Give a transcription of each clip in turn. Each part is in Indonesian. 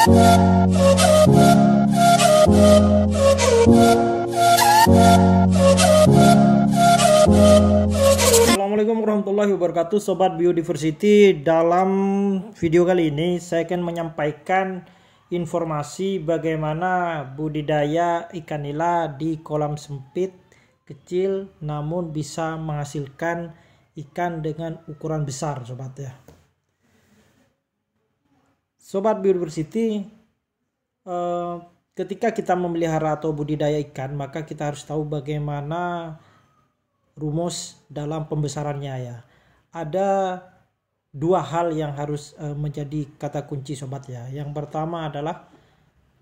Assalamualaikum warahmatullahi wabarakatuh, Sobat Biodiversity. Dalam video kali ini saya akan menyampaikan informasi bagaimana budidaya ikan nila di kolam sempit kecil namun bisa menghasilkan ikan dengan ukuran besar, sobat ya. Sobat Biodiversity, ketika kita memelihara atau budidaya ikan, maka kita harus tahu bagaimana rumus dalam pembesarannya ya. Ada dua hal yang harus menjadi kata kunci, sobat ya. Yang pertama adalah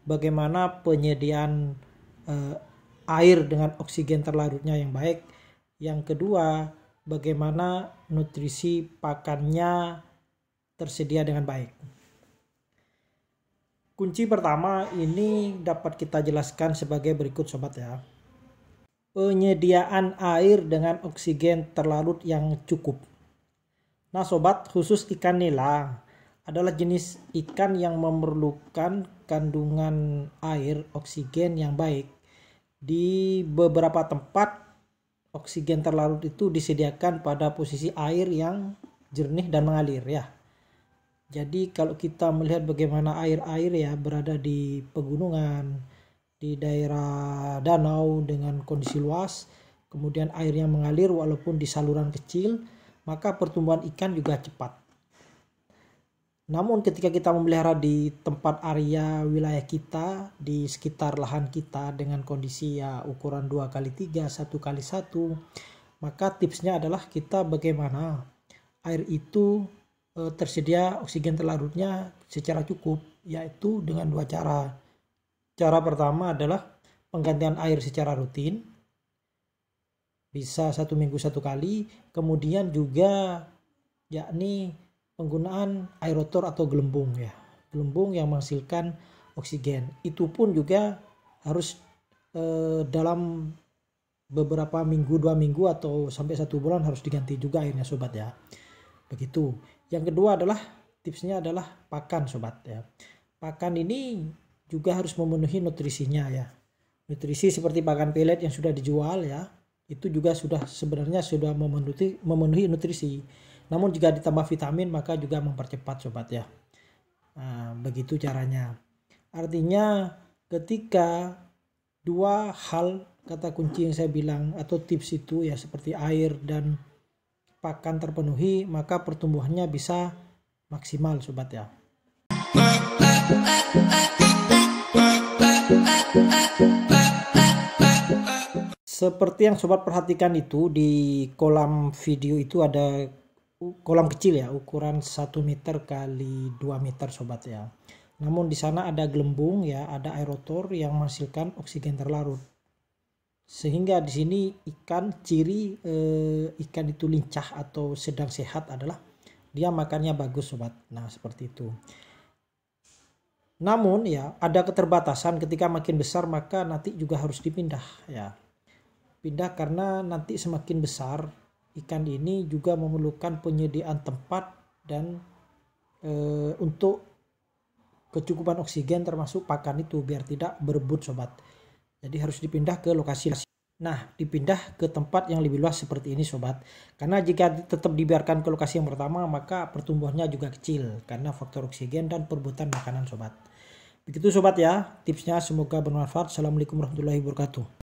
bagaimana penyediaan air dengan oksigen terlarutnya yang baik. Yang kedua, bagaimana nutrisi pakannya tersedia dengan baik. Kunci pertama ini dapat kita jelaskan sebagai berikut, sobat ya. Penyediaan air dengan oksigen terlarut yang cukup. Nah sobat, khusus ikan nila adalah jenis ikan yang memerlukan kandungan air oksigen yang baik. Di beberapa tempat oksigen terlarut itu disediakan pada posisi air yang jernih dan mengalir ya. Jadi kalau kita melihat bagaimana air-air ya berada di pegunungan, di daerah danau dengan kondisi luas, kemudian air yang mengalir walaupun di saluran kecil, maka pertumbuhan ikan juga cepat. Namun ketika kita memelihara di tempat area wilayah kita, di sekitar lahan kita dengan kondisi ya ukuran 2x3, 1x1, maka tipsnya adalah kita bagaimana air itu tersedia oksigen terlarutnya secara cukup, yaitu dengan dua cara. Cara pertama adalah penggantian air secara rutin, bisa 1 minggu 1 kali. Kemudian juga yakni penggunaan aerotor atau gelembung ya, gelembung yang menghasilkan oksigen. Itu pun juga harus dalam beberapa minggu, 2 minggu atau sampai 1 bulan harus diganti juga airnya, sobat ya. Begitu. Yang kedua adalah tipsnya adalah pakan, sobat ya. Pakan ini juga harus memenuhi nutrisinya ya. Nutrisi seperti pakan pelet yang sudah dijual ya, itu juga sebenarnya sudah memenuhi nutrisi. Namun jika ditambah vitamin maka juga mempercepat, sobat ya. Nah, begitu caranya. Artinya ketika dua hal kata kunci yang saya bilang atau tips itu ya, seperti air dan pakan terpenuhi, maka pertumbuhannya bisa maksimal, sobat ya. Seperti yang sobat perhatikan itu, di kolam video itu ada kolam kecil ya, ukuran 1 meter kali 2 meter, sobat ya. Namun di sana ada gelembung ya, ada aerotor yang menghasilkan oksigen terlarut. Sehingga di sini ciri ikan itu lincah atau sedang sehat adalah dia makannya bagus, sobat. Nah seperti itu. Namun ya ada keterbatasan, ketika makin besar maka nanti juga harus dipindah ya. Pindah karena nanti semakin besar ikan ini juga memerlukan penyediaan tempat dan untuk kecukupan oksigen termasuk pakan itu biar tidak berebut, sobat. Jadi harus dipindah ke lokasi. Nah, dipindah ke tempat yang lebih luas seperti ini, sobat. Karena jika tetap dibiarkan ke lokasi yang pertama maka pertumbuhannya juga kecil karena faktor oksigen dan perebutan makanan, sobat. Begitu sobat ya tipsnya, semoga bermanfaat. Assalamualaikum warahmatullahi wabarakatuh.